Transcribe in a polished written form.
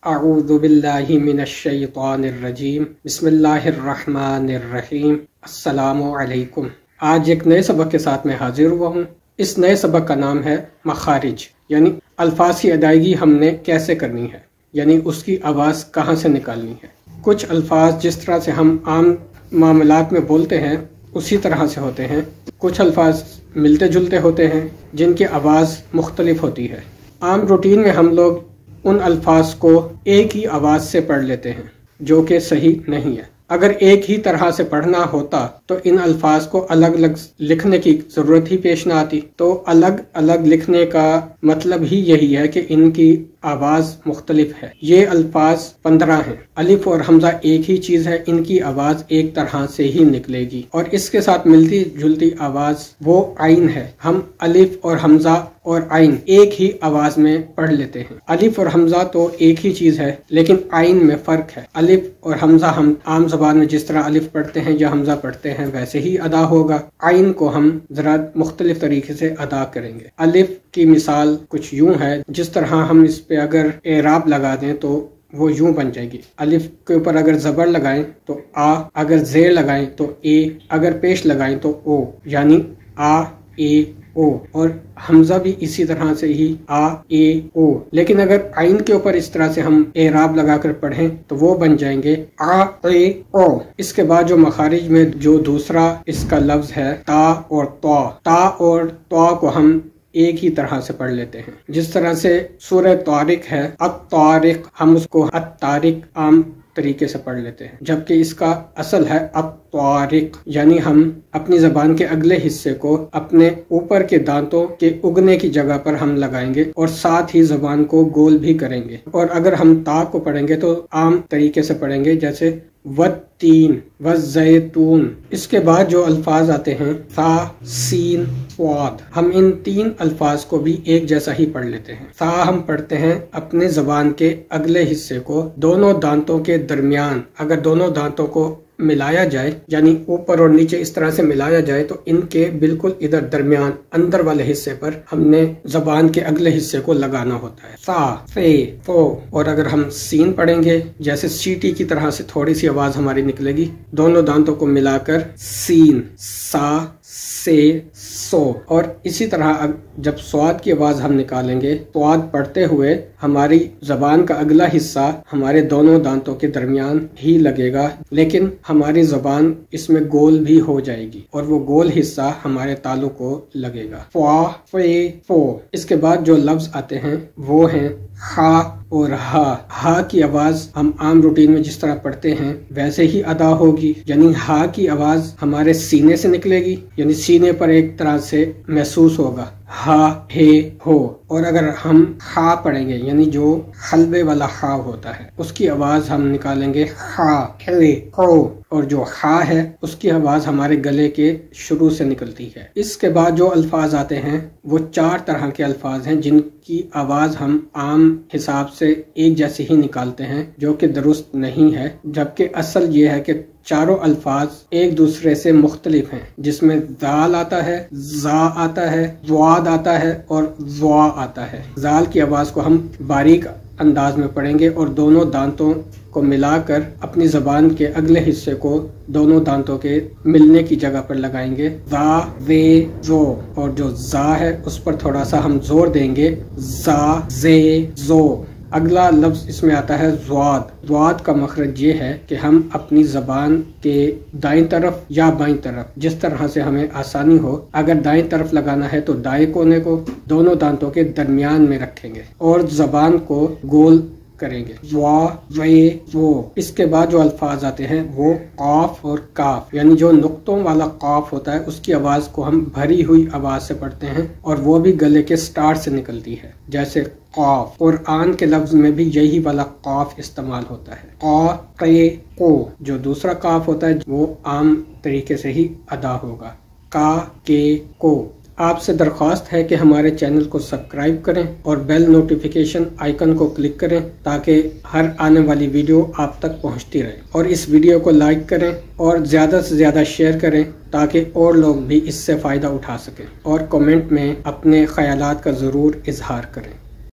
अऊज़ु बिल्लाहि मिनश शैतानिर रजीम बिस्मिल्लाहिर रहमानिर रहीम अस्सलामु अलैकुम। आज एक नए सबक के साथ मैं हाजिर हुआ हूँ। इस नए सबक का नाम है मखारिज, यानी अल्फाज की अदायगी हमने कैसे करनी है, यानी उसकी आवाज़ कहाँ से निकालनी है। कुछ अल्फाज जिस तरह से हम आम मामलात में बोलते हैं उसी तरह से होते हैं, कुछ अल्फाज मिलते जुलते होते हैं जिनकी आवाज़ मुख्तलिफ होती है। आम रूटीन में हम लोग उन अल्फाज को एक ही आवाज़ से पढ़ लेते हैं, जो कि सही नहीं है। अगर एक ही तरह से पढ़ना होता तो इन अल्फाज को अलग अलग लिखने की ज़रूरत ही पेश ना आती। तो अलग अलग लिखने का मतलब ही यही है कि इनकी आवाज़ मुख्तलिफ है। ये अल्फाज 15 हैं। अलिफ और हमजा एक ही चीज़ है, इनकी आवाज़ एक तरह से ही निकलेगी। और इसके साथ मिलती जुलती आवाज़ वो आइन है। हम अलिफ और हमजा और आइन एक ही आवाज़ में पढ़ लेते हैं। अलिफ और हमजा तो एक ही चीज़ है, लेकिन आइन में फ़र्क है। अलिफ और हमजा हम आम ज़बान में जिस तरह अलिफ पढ़ते हैं या हमजा पढ़ते हैं वैसे ही अदा होगा। आइन को हम ज़रा मुख्तलिफ तरीके से अदा करेंगे। अलिफ की मिसाल कुछ यूँ है, जिस तरह हम इस पे अगर एराब लगा दें तो वो यूं बन जाएगी। अलिफ के ऊपर अगर ज़बर लगाएं तो आ, अगर ज़ेर लगाएं तो ए, अगर पेश लगाएं तो ओ, यानी आ ए ओ। और हमजा भी इसी तरह से ही आ ए ओ। लेकिन अगर आइन के ऊपर इस तरह से हम एराब लगाकर पढ़ें तो वो बन जाएंगे आ ए ओ। इसके बाद जो मखारिज में जो दूसरा इसका लफ्ज है ता और तौ को हम एक ही तरह से पढ़ लेते हैं। जिस तरह से सूरह तारिक है अत-तारिक, हम उसको अत-तारिक आम तरीके से पढ़ लेते हैं, जबकि इसका असल है अत-तारिक, यानी हम अपनी ज़बान के अगले हिस्से को अपने ऊपर के दांतों के उगने की जगह पर हम लगाएंगे और साथ ही ज़बान को गोल भी करेंगे। और अगर हम ता को पढ़ेंगे तो आम तरीके से पढ़ेंगे, जैसे वत्तीन वज़ैतून। इसके बाद जो अल्फाज आते हैं सा सीन स्वाद, हम इन तीन अल्फाज को भी एक जैसा ही पढ़ लेते हैं। सा हम पढ़ते हैं अपने ज़बान के अगले हिस्से को दोनों दांतों के दरमियान, अगर दोनों दांतों को मिलाया जाए, यानी ऊपर और नीचे इस तरह से मिलाया जाए, तो इनके बिल्कुल इधर दरमियान अंदर वाले हिस्से पर हमने ज़बान के अगले हिस्से को लगाना होता है। सा से फो। और अगर हम सीन पढ़ेंगे, जैसे सीटी की तरह से थोड़ी सी आवाज़ हमारी निकलेगी, दोनों दांतों को मिलाकर सीन सा से सो। और इसी तरह जब स्वाद की आवाज़ हम निकालेंगे, स्वाद पढ़ते हुए हमारी ज़बान का अगला हिस्सा हमारे दोनों दांतों के दरमियान ही लगेगा, लेकिन हमारी ज़बान इसमें गोल भी हो जाएगी और वो गोल हिस्सा हमारे तालु को लगेगा। फ़ा फ़े फ़ो। इसके बाद जो लफ्ज़ आते हैं वो हैं हा और हा की आवाज़ हम आम रूटीन में जिस तरह पढ़ते हैं वैसे ही अदा होगी, यानी हा की आवाज़ हमारे सीने से निकलेगी, यानी सीने पर एक तरह से महसूस होगा हा हे हो। और अगर हम हा पढ़ेंगे, यानी जो हलवे वाला हा होता है, उसकी आवाज़ हम निकालेंगे हा हे हो। और जो हा है उसकी आवाज़ हमारे गले के शुरू से निकलती है। इसके बाद जो अल्फाज आते हैं वो 4 तरह के अल्फाज हैं जिनकी आवाज़ हम आम हिसाब से एक जैसे ही निकालते हैं, जो कि दुरुस्त नहीं है। जबकि असल ये है कि चारों अल्फाज एक दूसरे से मुख्तलिफ हैं, जिसमें जाल आता है, जा आता है, ज़्वाद आता है और ज़्वा आता है। जाल की आवाज़ को हम बारीक अंदाज में पढ़ेंगे और दोनों दांतों को मिलाकर अपनी ज़बान के अगले हिस्से को दोनों दांतों के मिलने की जगह पर लगाएंगे। जा वे जो। और जो जा है उस पर थोड़ा सा हम जोर देंगे, जा जे जो। अगला लफ्ज़ इसमें आता है ज़्वाद। ज़्वाद का मखरज ये है कि हम अपनी ज़बान के दाईं तरफ या बाईं तरफ, जिस तरह से हमें आसानी हो, अगर दाईं तरफ लगाना है तो दाएं कोने को दोनों दांतों के दरमियान में रखेंगे और ज़बान को गोल करेंगे। वा वे वो। इसके बाद जो अल्फाज आते हैं वो काफ और काफ, यानी जो नुक्तों वाला काफ होता है उसकी आवाज़ को हम भरी हुई आवाज़ से पढ़ते हैं और वो भी गले के स्टार्ट से निकलती है, जैसे काफ। और आन के लफ्ज में भी यही वाला काफ इस्तेमाल होता है। का के को। जो दूसरा काफ होता है वो आम तरीके से ही अदा होगा, का के को। आपसे दरख्वास्त है कि हमारे चैनल को सब्सक्राइब करें और बेल नोटिफिकेशन आइकन को क्लिक करें ताकि हर आने वाली वीडियो आप तक पहुंचती रहे। और इस वीडियो को लाइक करें और ज़्यादा से ज़्यादा शेयर करें ताकि और लोग भी इससे फ़ायदा उठा सकें। और कमेंट में अपने ख्यालात का ज़रूर इजहार करें।